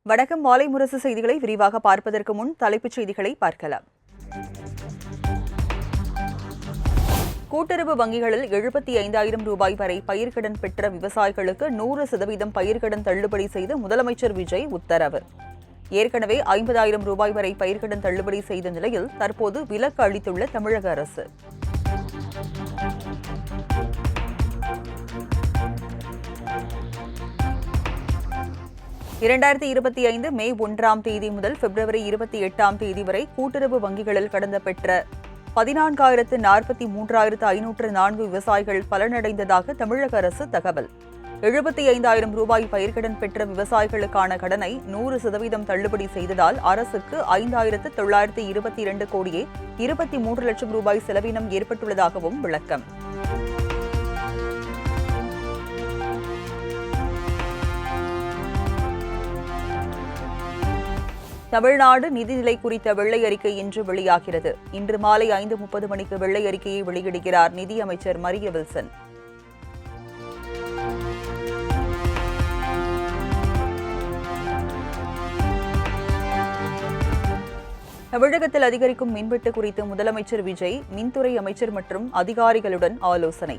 வணக்கம். மாலை முரசு செய்திகளை விரிவாக பார்ப்பதற்கு முன் தலைப்புச் செய்திகளை பார்க்கலாம். கூட்டுறவு வங்கிகளில் 75,000 ரூபாய் வரை பயிர்க்கடன் பெற்ற விவசாயிகளுக்கு 100% பயிர்க்கடன் தள்ளுபடி செய்து முதலமைச்சர் விஜய் உத்தரவு. ஏற்கனவே 50,000 ரூபாய் வரை பயிர்க்கடன் தள்ளுபடி செய்த நிலையில் தற்போது விலக்கு அளித்துள்ள தமிழக அரசு. மே 1 முதல் பிப்ரவரி 28 வரை கூட்டுறவு வங்கிகளில் கடந்த பெற்ற 14,43,504 விவசாயிகள் பலனடைந்ததாக தமிழக அரசு தகவல். 75,000 ரூபாய் பயிர்க்கடன் பெற்ற விவசாயிகளுக்கான கடனை 100% தள்ளுபடி செய்ததால் அரசுக்கு 5,922 கோடியே 23 லட்சம் ரூபாய் செலவினம் ஏற்பட்டுள்ளதாகவும் விளக்கம். தமிழ்நாடு நிதிநிலை குறித்த வெள்ளை அறிக்கை இன்று வெளியாகிறது. இன்று மாலை 5:30 மணிக்கு வெள்ளை அறிக்கையை வெளியிடுகிறார் நிதியமைச்சர் மரிய வில்சன். தமிழகத்தில் அதிகரிக்கும் மின்வெட்டு குறித்து முதலமைச்சர் விஜய் மின்துறை அமைச்சர் மற்றும் அதிகாரிகளுடன் ஆலோசனை.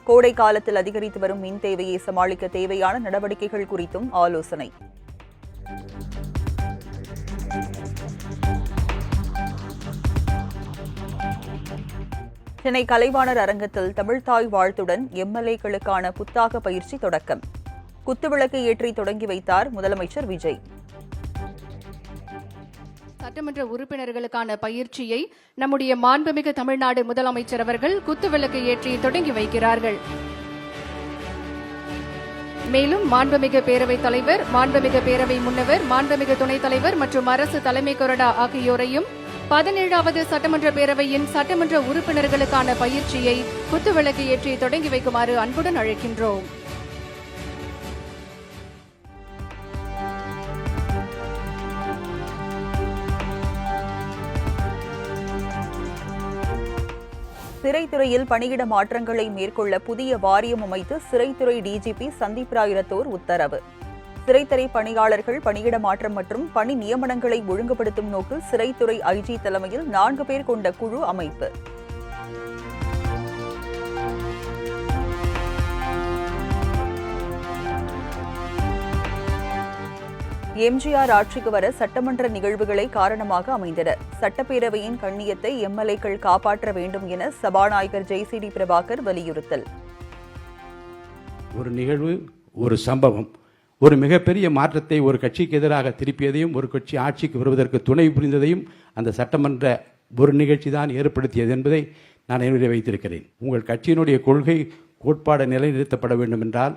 கோடை காலத்தில் அதிகரித்து வரும் மின் தேவையை சமாளிக்க தேவையான நடவடிக்கைகள் குறித்தும் ஆலோசனை. சென்னை கலைவாணர் அரங்கத்தில் தமிழ்தாய் வாழ்த்துடன் எம்எல்ஏக்களுக்கான புத்தாக்க பயிற்சி தொடக்கம். குத்துவிளக்கு ஏற்றி தொடங்கி வைத்தார் முதலமைச்சர் விஜய். சட்டமன்ற உறுப்பினர்களுக்கான பயிற்சியை நம்முடைய மாண்புமிகு தமிழ்நாடு முதலமைச்சர் அவர்கள் குத்துவிளக்கு ஏற்றி தொடங்கி வைக்கிறார்கள். மேலும் மாண்புமிகு பேரவைத் தலைவர், மாண்புமிகு பேரவை முன்னவர், மாண்புமிகு துணைத் தலைவர் மற்றும் அரசு தலைமை கொறடா ஆகியோரையும் 17வது சட்டமன்ற பேரவையின் சட்டமன்ற உறுப்பினர்களுக்கான பயிற்சியை குத்துவிளக்கு ஏற்றி தொடங்கி வைக்குமாறு அன்புடன் அழைக்கின்றோம். சிறைத்துறையில் பணியிட மாற்றங்களை மேற்கொள்ள புதிய வாரியம் அமைத்து சிறைத்துறை டிஜிபி சந்தீப் ராய் ரத்தோர் உத்தரவு. சிறைத்துறை பணியாளர்கள் பணியிட மாற்றம் மற்றும் பணி நியமனங்களை ஒழுங்குபடுத்தும் நோக்கில் சிறைத்துறை ஐஜி தலைமையில் 4 பேர் கொண்ட குழு அமைப்பு. எம்ஜிஆர் ஆட்சிக்கு வர சட்டமன்ற நிகழ்வுகளை காரணமாக அமைந்தன. சட்டப்பேரவையின் கண்ணியத்தை எம்எல்ஏக்கள் காப்பாற்ற வேண்டும் என சபாநாயகர் ஜெய்சிடி பிரபாகர் வலியுறுத்தல். ஒரு நிகழ்வு, ஒரு சம்பவம் ஒரு மிகப்பெரிய மாற்றத்தை ஒரு கட்சிக்கு எதிராக திருப்பியதையும் ஒரு கட்சி ஆட்சிக்கு வருவதற்கு துணை புரிந்ததையும் அந்த சட்டமன்ற ஒரு நிகழ்ச்சி தான் ஏற்படுத்தியது என்பதை நான் நினைவில் வைத்திருக்கிறேன். உங்கள் கட்சியினுடைய கொள்கை கோட்பாடு நிலைநிறுத்தப்பட வேண்டும் என்றால்,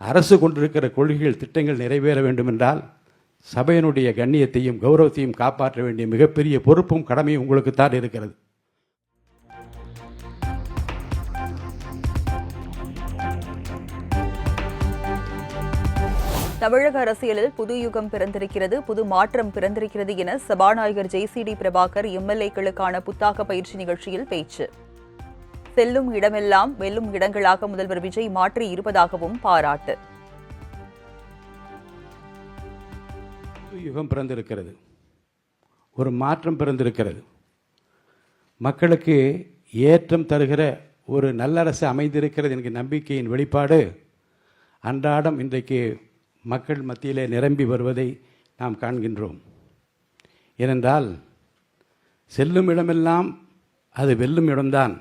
அரசு கொண்டிருக்கிற கொள்கைகள் திட்டங்கள் நிறைவேற வேண்டும் என்றால், சபையினுடைய கண்ணியத்தையும் கௌரவத்தையும் காப்பாற்ற வேண்டிய மிகப்பெரிய பொறுப்பும் கடமையும் உங்களுக்குத்தான் இருக்கிறது. தமிழக அரசியலில் புது யுகம் பிறந்திருக்கிறது, புது மாற்றம் பிறந்திருக்கிறது என சபாநாயகர் ஜெய்சிடி பிரபாகர் எம்எல்ஏக்களுக்கான புத்தாக்க பயிற்சி நிகழ்ச்சியில் பேச்சு. செல்லும் இடமெல்லாம் வெல்லும் இடங்களாக முதல்வர் விஜய் மாற்றி இருப்பதாகவும் பாராட்டு. புது யுகம் பிறந்திருக்கிறது, ஒரு மாற்றம் பிறந்திருக்கிறது. மக்களுக்கு ஏற்றம் தருகிற ஒரு நல்லரசு அமைந்திருக்கிறது என்கிற நம்பிக்கையின் வெளிப்பாடு அன்றாடம் இன்றைக்கு மக்கள் மத்தியிலே நிரம்பி வருவதை நாம் காண்கின்றோம். ஏனென்றால் செல்லும் இடமெல்லாம் அது வெல்லும் இடம்தான்,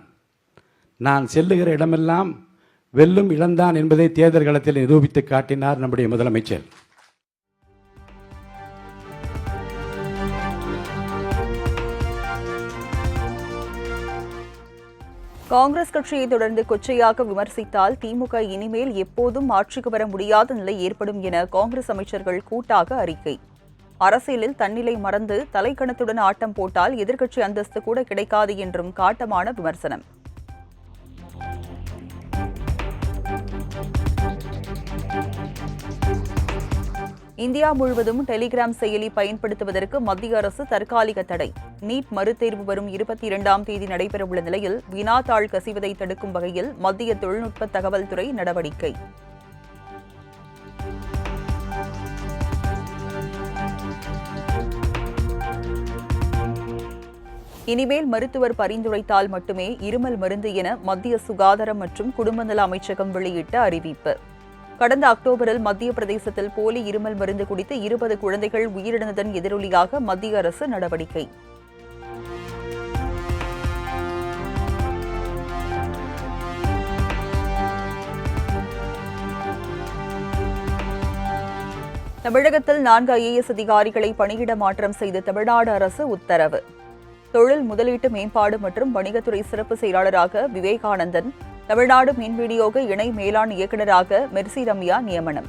நான் செல்லுகிற இடமெல்லாம் வெல்லும் இடம்தான் என்பதை தேர்தல் களத்தில் நிரூபித்து காட்டினார் நம்முடைய முதலமைச்சர். காங்கிரஸ் கட்சியை தொடர்ந்து கொச்சையாக விமர்சித்தால் திமுக இனிமேல் எப்போதும் ஆட்சிக்கு வர முடியாத நிலை ஏற்படும் என காங்கிரஸ் அமைச்சர்கள் கூட்டாக அறிக்கை. அரசியலில் தன்னிலை மறந்து தலைக்கணத்துடன் ஆட்டம் போட்டால் எதிர்க்கட்சி அந்தஸ்து கூட கிடைக்காது என்றும் காட்டமான விமர்சனம். இந்தியா முழுவதும் டெலிகிராம் செயலி பயன்படுத்துவதற்கு மத்திய அரசு தற்காலிக தடை. நீட் மறுதேர்வு வரும் 22ஆம் தேதி நடைபெறவுள்ள நிலையில் வினாத்தாள் கசிவதை தடுக்கும் வகையில் மத்திய தொழில்நுட்ப தகவல் துறை நடவடிக்கை. இனிமேல் மருத்துவர் பரிந்துரைத்தால் மட்டுமே இருமல் மருந்து என மத்திய சுகாதாரம் மற்றும் குடும்பநல அமைச்சகம் வெளியிட்ட அறிவிப்பு. கடந்த அக்டோபரில் மத்திய பிரதேசத்தில் போலி இருமல் மருந்து குடித்து 20 குழந்தைகள் உயிரிழந்ததன் எதிரொலியாக மத்திய அரசு நடவடிக்கை. தமிழகத்தில் 4 IAS அதிகாரிகளை பணியிட மாற்றம் செய்து தமிழ்நாடு அரசு உத்தரவு. தொழில் முதலீட்டு மேம்பாடு மற்றும் வணிகத்துறை சிறப்பு செயலாளராக விவேகானந்தன், தமிழ்நாடு மின் விநியோக இணை மேலாண் இயக்குநராக மெர்சி ரம்யா நியமனம்.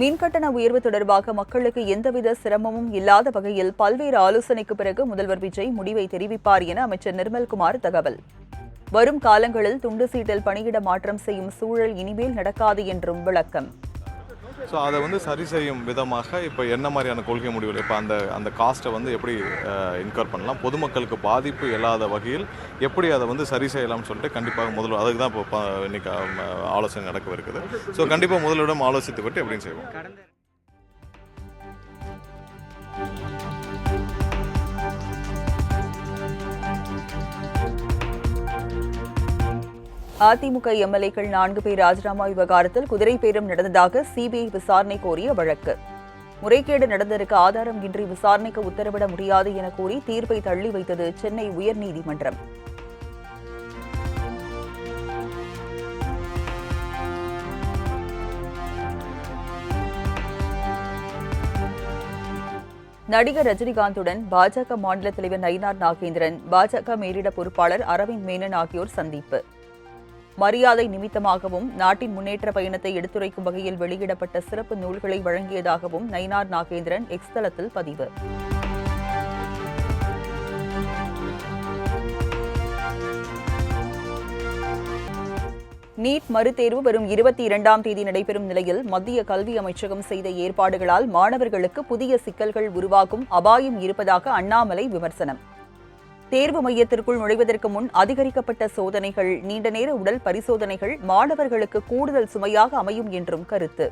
மின்கட்டண உயர்வு தொடர்பாக மக்களுக்கு எந்தவித சிரமமும் இல்லாத வகையில் பல்வேறு ஆலோசனைக்கு பிறகு முதல்வர் விஜய் முடிவை தெரிவிப்பார் என அமைச்சர் நிர்மல்குமார் தகவல். வரும் காலங்களில் துண்டு சீட்டில் பணியிட மாற்றம் செய்யும் சூழல் இனிமேல் நடக்காது என்றும் விளக்கம். ஸோ அதை சரி செய்யும் விதமாக இப்போ என்ன மாதிரியான கொள்கை முடிவுகள், இப்போ அந்த காஸ்ட்டை எப்படி இன்கர் பண்ணலாம், பொதுமக்களுக்கு பாதிப்பு இல்லாத வகையில் எப்படி அதை சரி செய்யலாம்னு சொல்லிட்டு கண்டிப்பாக முதல்வர் அதுக்கு தான் இப்போ இன்னைக்கு ஆலோசனை நடக்கவிருக்குது. ஸோ கண்டிப்பாக முதல்வரிடம் ஆலோசித்து விட்டு எப்படின்னு செய்வோம். அதிமுக எம்எல்ஏக்கள் 4 பேர் ராஜினாமா விவகாரத்தில் குதிரை பேரம் நடந்ததாக சிபிஐ விசாரணை கோரிய வழக்கு. முறைகேடு நடந்ததற்கு ஆதாரம் இன்றி விசாரணைக்கு உத்தரவிட முடியாது என கூறி தீர்ப்பை தள்ளி வைத்தது சென்னை உயர்நீதிமன்றம். நடிகர் ரஜினிகாந்துடன் பாஜக மாநில தலைவர் நயினார் நாகேந்திரன், பாஜக மேலிட பொறுப்பாளர் அரவிந்த் மேனன் ஆகியோர் சந்திப்பு. மரியாதை நிமித்தமாகவும் நாட்டின் முன்னேற்ற பயணத்தை எடுத்துரைக்கும் வகையில் வெளியிடப்பட்ட சிறப்பு நூல்களை வழங்கியதாகவும் நயினார் நாகேந்திரன் எக்ஸ் தளத்தில் பதிவு. நீட் மறுதேர்வு வரும் 22ஆம் தேதி நடைபெறும் நிலையில் மத்திய கல்வி அமைச்சகம் செய்த ஏற்பாடுகளால் மாணவர்களுக்கு புதிய சிக்கல்கள் உருவாகும் அபாயம் இருப்பதாக அண்ணாமலை விமர்சனம். தேர்வு மையத்திற்குள் நுழைவதற்கு முன் அதிகரிக்கப்பட்ட சோதனைகள், நீண்ட நேர உடல் பரிசோதனைகள் மாணவர்களுக்கு கூடுதல் சுமையாக அமையும் என்றும் கருத்து.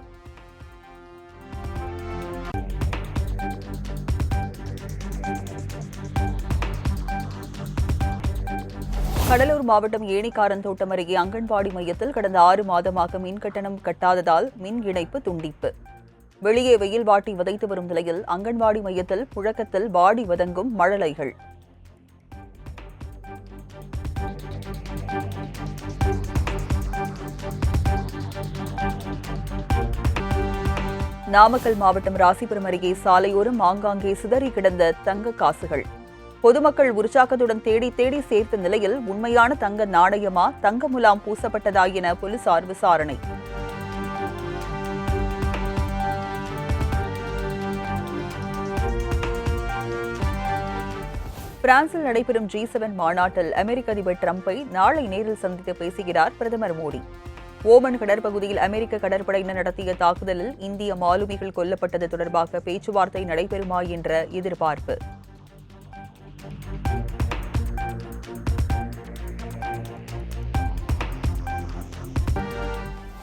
கடலூர் மாவட்டம் ஏணிக்காரன்தோட்டம் அருகே அங்கன்வாடி மையத்தில் கடந்த 6 மாதமாக மின் கட்டணம் கட்டாததால் மின் இணைப்பு துண்டிப்பு. வெளியே வெயில் வாட்டி வதைத்து வரும் நிலையில் அங்கன்வாடி மையத்தில் புழக்கத்தில் வாடி வதங்கும் மழலைகள். நாமக்கல் மாவட்டம் ராசிபுரம் அருகே சாலையோரம் ஆங்காங்கே சிதறி கிடந்த தங்க காசுகள். பொதுமக்கள் உற்சாகத்துடன் தேடி தேடி சேர்த்த நிலையில் உண்மையான தங்க நாணயமா, தங்க முலாம் பூசப்பட்டதா என போலீசார் விசாரணை. பிரான்சில் நடைபெறும் G7 மாநாட்டில் அமெரிக்க அதிபர் டிரம்பை நாளை நேரில் சந்தித்து பேசுகிறார் பிரதமர் மோடி. ஓமன் கடற்பகுதியில் அமெரிக்க கடற்படையினர் நடத்திய தாக்குதலில் இந்திய மாலுமிகள் கொல்லப்பட்டது தொடர்பாக பேச்சுவார்த்தை நடைபெறுமா என்ற எதிர்பார்ப்பு.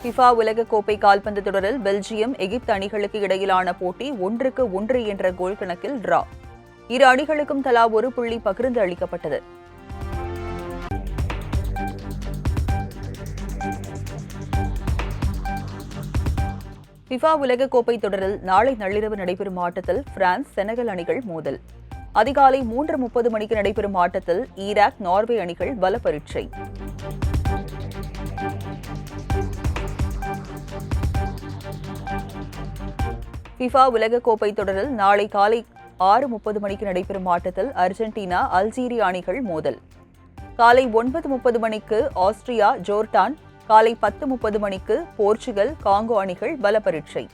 ஃபிஃபா உலகக்கோப்பை கால்பந்து தொடரில் பெல்ஜியம், எகிப்து அணிகளுக்கு இடையிலான போட்டி 1-1 என்ற கோல் கணக்கில் டிரா. இரு அணிகளுக்கும் தலா 1 புள்ளி பகிர்ந்து அளிக்கப்பட்டது. ஃபிஃபா உலகக்கோப்பை தொடரில் நாளை நள்ளிரவு நடைபெறும் ஆட்டத்தில் பிரான்ஸ், செனகல் அணிகள் மோதல். அதிகாலை 3:30 மணிக்கு நடைபெறும் ஆட்டத்தில் ஈராக், நார்வே அணிகள் பல பரீட்சை. ஃபிஃபா உலகக்கோப்பை தொடரில் நாளை காலை 6:30 மணிக்கு நடைபெறும் ஆட்டத்தில் அர்ஜென்டினா, அல்ஜீரியா அணிகள் மோதல். காலை 9:30 மணிக்கு ஆஸ்திரியா, ஜோர்டான், காலை 10:30 மணிக்கு போர்ச்சுகல், காங்கோ அணிகள் பல பரீட்சை.